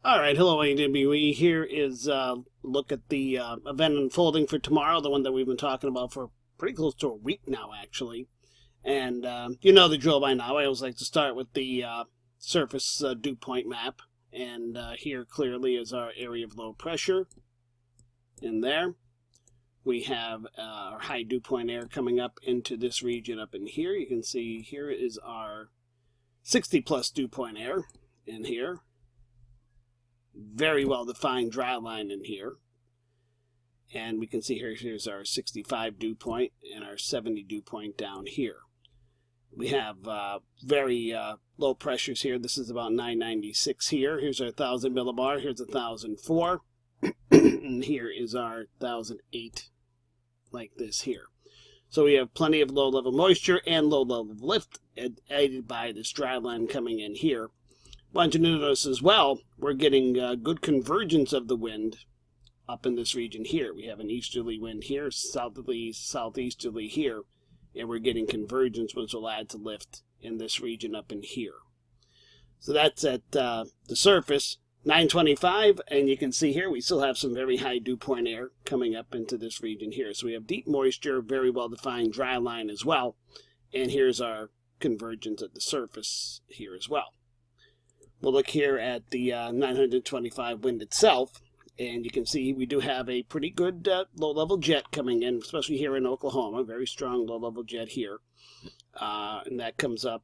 All right, hello AWE. Here is look at the event unfolding for tomorrow, the one that we've been talking about for pretty close to a week now, actually. And you know the drill by now. I always like to start with the surface dew point map. And here clearly is our area of low pressure in there. We have our high dew point air coming up into this region up in here. You can see here is our 60 plus dew point air in here. Very well defined dry line in here. And we can see here's our 65 dew point and our 70 dew point down here. We have very low pressures here. This is about 996 here. Here's our 1000 millibar. Here's 1004. And here is our 1008 like this here. So we have plenty of low level moisture and low level lift aided by this dry line coming in here. Want you to notice as well, we're getting good convergence of the wind up in this region here. We have an easterly wind here, southerly, southeasterly here, and we're getting convergence, which will add to lift in this region up in here. So that's at the surface, 925, and you can see here we still have some very high dew point air coming up into this region here. So we have deep moisture, very well-defined dry line as well, and here's our convergence at the surface here as well. We'll look here at the 925 wind itself, and you can see we do have a pretty good low-level jet coming in, especially here in Oklahoma. Very strong low-level jet here. And that comes up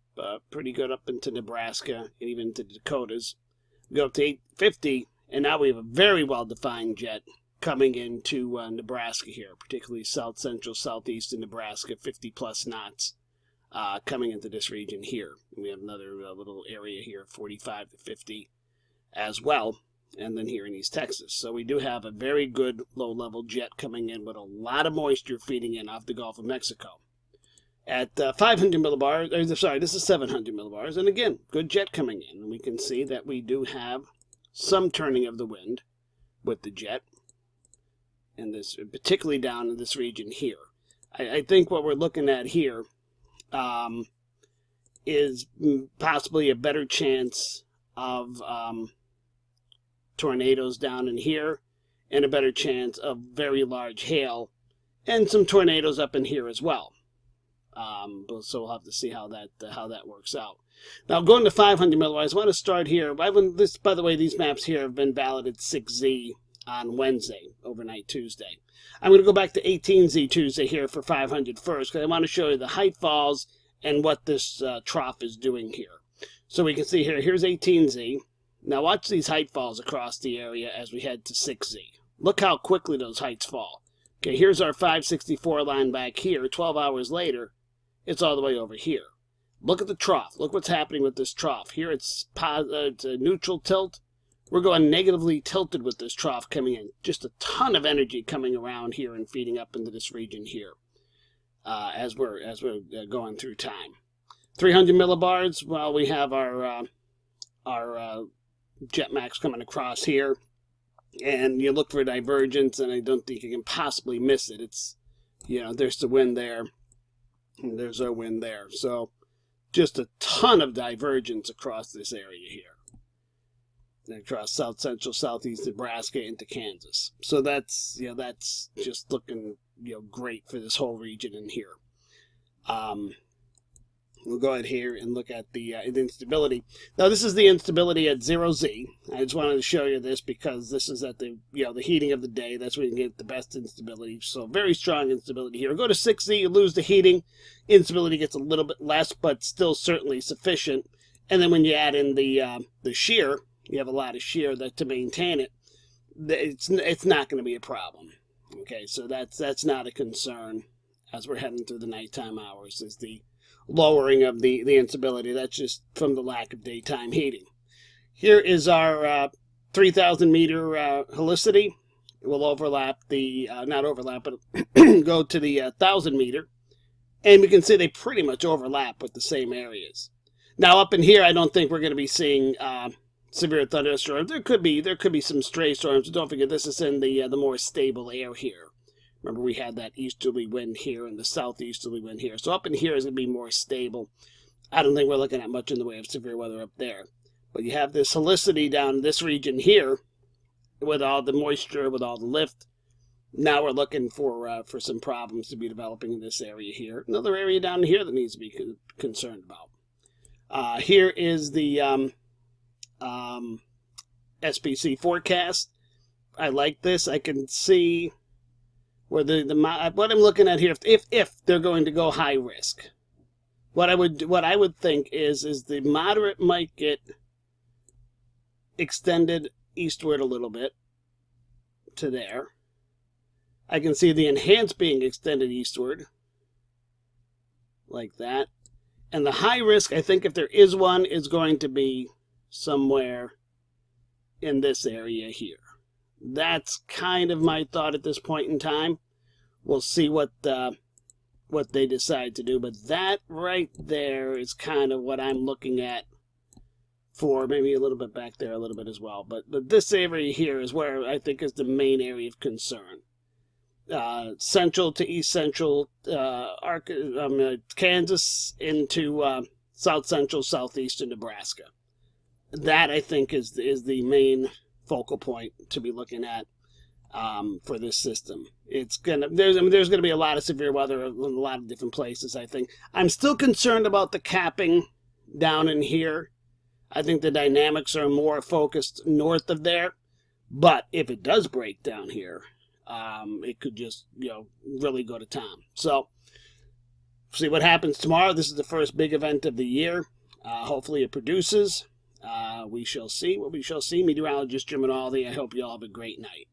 pretty good up into Nebraska and even into the Dakotas. We go up to 850, and now we have a very well-defined jet coming into Nebraska here, particularly south central, southeastern Nebraska, 50-plus knots. Coming into this region here. We have another little area here, 45 to 50 as well, and then here in East Texas. So we do have a very good low-level jet coming in with a lot of moisture feeding in off the Gulf of Mexico. At 500 millibars, sorry, this is 700 millibars, and again, good jet coming in. And we can see that we do have some turning of the wind with the jet, and this particularly down in this region here. I think what we're looking at here is possibly a better chance of tornadoes down in here and a better chance of very large hail and some tornadoes up in here as well. So we'll have to see how that works out. Now going to 500 millibars, I want to start here. By the way, these maps here have been balloted 6Z on Wednesday, overnight Tuesday. I'm going to go back to 18Z Tuesday here for 500 first, because I want to show you the height falls and what this trough is doing here. So we can see here, here's 18Z. Now watch these height falls across the area as we head to 6Z. Look how quickly those heights fall. Okay, here's our 564 line back here. 12 hours later, it's all the way over here. Look at the trough. Look what's happening with this trough. Here it's a neutral tilt. We're going negatively tilted with this trough coming in. Just a ton of energy coming around here and feeding up into this region here as we're going through time. 300 millibars, well, we have our jet max coming across here. And you look for divergence, and I don't think you can possibly miss it. It's, there's the wind there, and there's our wind there. So just a ton of divergence across this area here. Across south central, southeast Nebraska into Kansas. So that's just looking great for this whole region in here. We'll go ahead here and look at the instability. Now this is the instability at 0Z. I just wanted to show you this because this is at the the heating of the day. That's when you get the best instability. So very strong instability here. Go to 6Z, you lose the heating. Instability gets a little bit less, but still certainly sufficient. And then when you add in the shear, you have a lot of shear to maintain it. It's not going to be a problem. Okay, so that's not a concern as we're heading through the nighttime hours. Is the lowering of the instability. That's just from the lack of daytime heating. Here is our 3,000 meter helicity. It will overlap not overlap, but go to the 1,000 meter, and we can see they pretty much overlap with the same areas. Now up in here, I don't think we're going to be seeing severe thunderstorms. There could be some stray storms. But don't forget, this is in the more stable air here. Remember, we had that easterly wind here and the southeasterly wind here. So up in here is going to be more stable. I don't think we're looking at much in the way of severe weather up there. But you have this helicity down in this region here with all the moisture, with all the lift. Now we're looking for some problems to be developing in this area here. Another area down here that needs to be concerned about. Here is the SPC forecast. I like this. I can see where what I'm looking at here. If they're going to go high risk, what I would think is the moderate might get extended eastward a little bit to there. I can see the enhanced being extended eastward like that. And the high risk, I think if there is one, is going to be somewhere in this area here. That's kind of my thought at this point in time. We'll see what they decide to do. But that right there is kind of what I'm looking at for maybe a little bit back there a little bit as well. But this area here is where I think is the main area of concern. Central to east central, Kansas into south central, southeastern Nebraska. That I think is the main focal point to be looking at for this system. There's gonna be a lot of severe weather in a lot of different places. I think I'm still concerned about the capping down in here. I think the dynamics are more focused north of there, but if it does break down here, it could just, really go to town. So, see what happens tomorrow. This is the first big event of the year. Hopefully it produces. We shall see what we shall see. Meteorologist Jim Rinaldi. I hope you all have a great night.